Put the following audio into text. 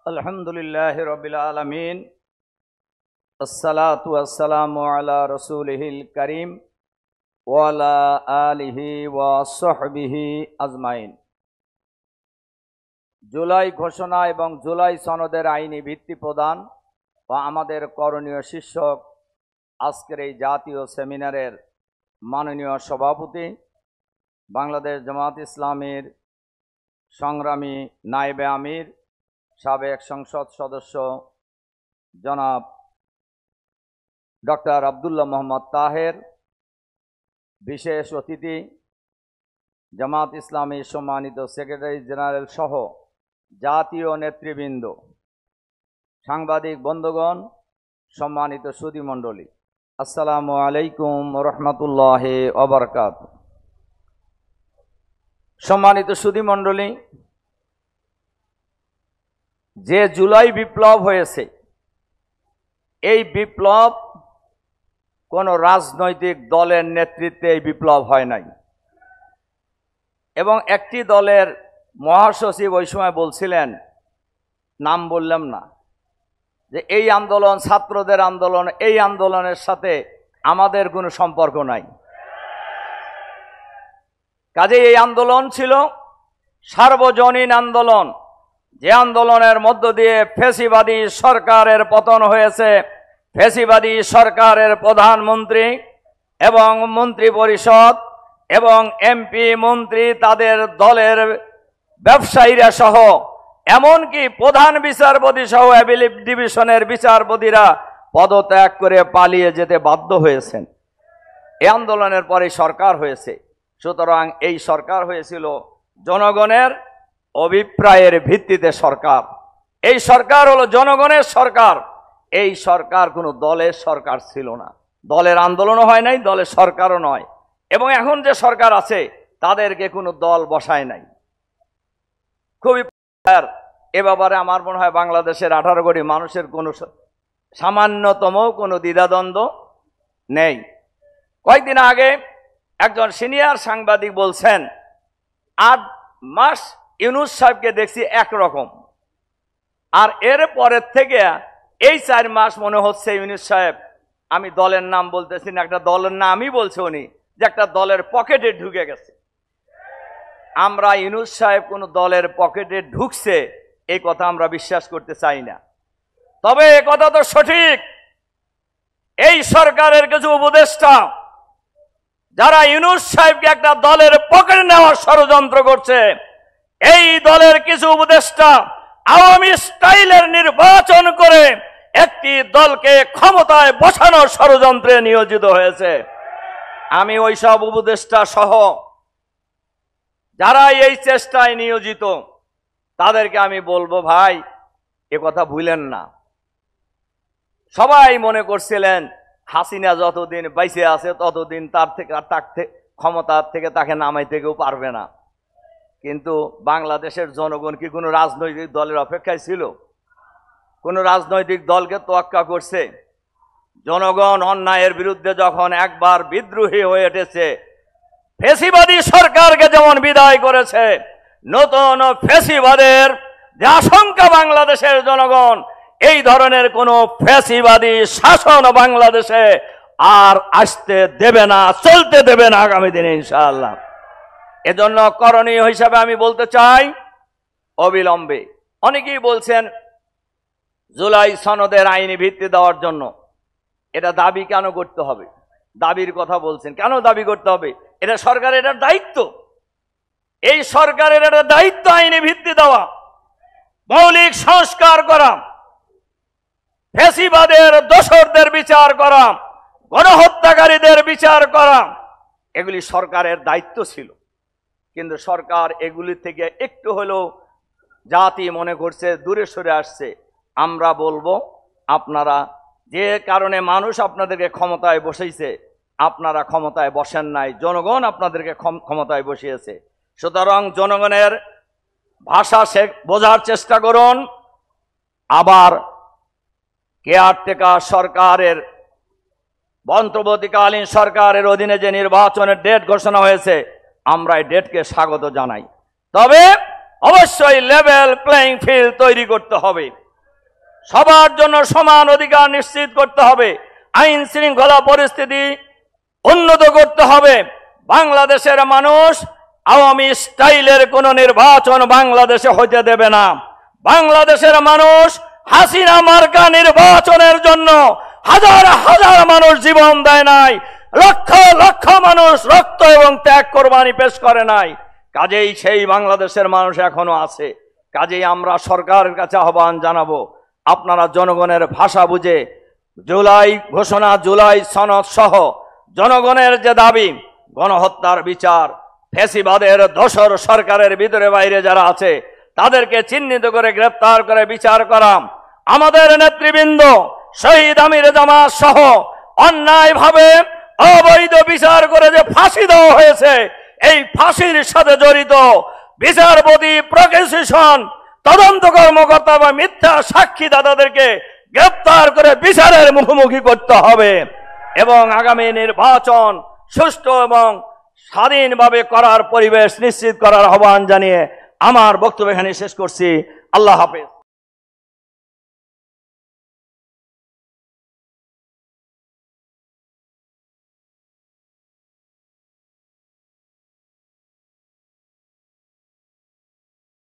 আলহামদুলিল্লাহি রাব্বিল আলামিন আসসালাতু ওয়াসসালামু আলা রাসূলিহিল কারীম ওয়া আলা আলিহি ওয়া সাহবিহি আজমাইন। জুলাই ঘোষণা এবং জুলাই সনদের আইনি ভিত্তি প্রদান ও আমাদের করণীয় শীর্ষক আজকের এই জাতীয় সেমিনারের মাননীয় সভাপতি, বাংলাদেশ জামাত ইসলামীর সংগ্রামী নায়েবে আমির, সাবেক সংসদ সদস্য জনাব ডক্টর আব্দুল্লাহ মোহাম্মদ তাহের, বিশেষ অতিথি জামাত ইসলামী সম্মানিত সেক্রেটারি জেনারেল সহ জাতীয় নেতৃবৃন্দ, সাংবাদিক বন্ধুগণ, সম্মানিত সুধীমণ্ডলী, আসসালামু আলাইকুম রহমতুল্লাহি ওয়া বারাকাতুহু। সম্মানিত সুধীমণ্ডলী, যে জুলাই বিপ্লব হয়েছে, এই বিপ্লব কোনো রাজনৈতিক দলের নেতৃত্বে এই বিপ্লব হয় নাই। এবং একটি দলের মহাসচিব ওই সময় বলছিলেন, নাম বললাম না, যে এই আন্দোলন ছাত্রদের আন্দোলন, এই আন্দোলনের সাথে আমাদের কোনো সম্পর্ক নাই। কাজেই এই আন্দোলন ছিল সার্বজনীন আন্দোলন, যে আন্দোলনের মধ্য দিয়ে ফ্যাসিবাদী সরকারের পতন হয়েছে। ফ্যাসিবাদী সরকারের প্রধানমন্ত্রী এবং মন্ত্রী পরিষদ এবং এমপি মন্ত্রী, তাদের দলের ব্যবসায়ীরা সহ এমনকি প্রধান বিচারপতি সহ অ্যাপিলেট ডিভিশনের বিচারপতিরা পদত্যাগ করে পালিয়ে যেতে বাধ্য হয়েছেন। এই আন্দোলনের পরে সরকার হয়েছে। সুতরাং এই সরকার হয়েছিল জনগণের অভিপ্রায়ের ভিত্তিতে সরকার। এই সরকার হলো জনগণের সরকার। এই সরকার কোনো দলের সরকার ছিল না, দলের আন্দোলনও হয় নাই, দলের সরকারও নয়। এবং এখন যে সরকার আছে তাদেরকে কোনো দল বসায় নাই। খুবই এ ব্যাপারে আমার মনে হয় বাংলাদেশের 18 কোটি মানুষের কোনো সামান্যতম কোনো দ্বিধাদ্বন্দ্ব নেই। কয়েকদিন আগে একজন সিনিয়র সাংবাদিক বলছেন, 8 মাস ইউনূস সাহেবকে দেখছি একরকম, আর এর পরের থেকে এই 4 মাস মনে হচ্ছে ইউনূস সাহেব, আমি দলের নাম বলতেছি না, একটা দলের নামই বলছে উনি, যে একটা দলের পকেটে ঢুকে গেছে। আমরা ইউনূস সাহেব কোনো দলের পকেটে ঢুকছে এই কথা আমরা বিশ্বাস করতে চাই না। তবে এ কথা তো সঠিক, এই সরকারের কিছু উপদেষ্টা যারা ইউনূস সাহেবকে একটা দলের পকেটে নেওয়ার ষড়যন্ত্র করছে, এই দলের কিছু উপদেষ্টা আওয়ামী স্টাইলের নির্বাচন করে একটি দলকে ক্ষমতায় বসানোর ষড়যন্ত্রে নিয়োজিত হয়েছে। আমি ওই সব উপদেষ্টা সহ যারা এই চেষ্টায় নিয়োজিত তাদেরকে আমি বলবো, ভাই এ কথা ভুলেন না। সবাই মনে করছিলেন হাসিনা যতদিন বাইসে আছে ততদিন তার ক্ষমতার থেকে তাকে নামাইতে কেউ পারবে না। কিন্তু বাংলাদেশের জনগণ কি কোনো রাজনৈতিক দলের অপেক্ষায় ছিল? কোন রাজনৈতিক দলকে তোয়াক্কা করছে? জনগণ অন্যায়ের বিরুদ্ধে যখন একবার বিদ্রোহী হয়ে উঠেছে, ফ্যাসিবাদী সরকারকে যেমন বিদায় করেছে, নতুন ফ্যাসিবাদের যে আশঙ্কা বাংলাদেশের জনগণ, এই ধরনের কোন ফ্যাসিবাদী শাসন বাংলাদেশে আর আসতে দেবে না, চলতে দেবে না আগামী দিনে ইনশাআল্লাহ। এজন্য করণীয় হিসাবে আমি বলতে চাই, অবিলম্বে, অনেকেই বলছেন জুলাই সনদের আইনি ভিত্তি দেওয়ার জন্য, এটা দাবি কেন করতে হবে? দাবির কথা বলছেন, কেন দাবি করতে হবে? এটা সরকারের, এটা দায়িত্ব, এই সরকারের একটা দায়িত্ব আইনি ভিত্তি দেওয়া, মৌলিক সংস্কার করা, ফ্যাসিবাদের দোসরদের বিচার করা, গণহত্যাকারীদের বিচার করা, এগুলি সরকারের দায়িত্ব ছিল। কিন্তু সরকার এগুলি থেকে একটু হলেও জাতি মনে করছে দূরে সরে আসছে। আমরা বলবো, আপনারা যে কারণে মানুষ আপনাদেরকে ক্ষমতায় বসাইছে, আপনারা ক্ষমতায় বসেন নাই, জনগণ আপনাদেরকে ক্ষমতায় বসিয়েছে। সুতরাং জনগণের ভাষা বোঝার চেষ্টা করুন। আবার কেয়ারটেকার সরকারের, অন্তর্বর্তীকালীন সরকারের অধীনে যে নির্বাচনের ডেট ঘোষণা হয়েছে, আমরা এই ডেটকে স্বাগত জানাই। তবে অবশ্যই লেভেল প্লেইং ফিল্ড তৈরি করতে হবে। সবার জন্য সমান অধিকার নিশ্চিত করতে হবে। আইন শৃঙ্খলা পরিস্থিতি উন্নত করতে হবে। বাংলাদেশের মানুষ আওয়ামী স্টাইলের কোন নির্বাচন বাংলাদেশে হইতে দেবে না। বাংলাদেশের মানুষ হাসিনা মার্কা নির্বাচনের জন্য হাজার হাজার মানুষ জীবন দেয় নাই, লক্ষ লক্ষ মানুষ রক্ত এবং ত্যাগ কোরবানি পেশ করে নাই। কাজেই সেই বাংলাদেশের মানুষ এখনো আছে। কাজেই আমরা সরকারের কাছে আহ্বান জানাবো, আপনারা জনগণের ভাষা বুঝে জুলাই ঘোষণা, জুলাই সনদ সহ জনগণের যে দাবি, গণহত্যার বিচার, ফ্যাসিবাদের দোসর সরকারের ভিতরে বাইরে যারা আছে তাদেরকে চিহ্নিত করে গ্রেফতার করে বিচার করা, আমাদের নেতৃবৃন্দ শহীদ আমির জামাত সহ অন্যায়ভাবে অবৈধ বিচার করে যে ফাঁসি দেওয়া হয়েছে, এই ফাঁসির সাথে জড়িত বিচারপতি, প্রসিকিউশন, তদন্ত কর্মকর্তা বা মিথ্যা সাক্ষীদাতাদেরকে গ্রেফতার করে বিচারের মুখোমুখি করতে হবে এবং আগামী নির্বাচন সুষ্ঠু এবং স্বাধীনভাবে করার পরিবেশ নিশ্চিত করার আহ্বান জানিয়ে আমার বক্তব্য এখানে শেষ করছি। আল্লাহ হাফেজ।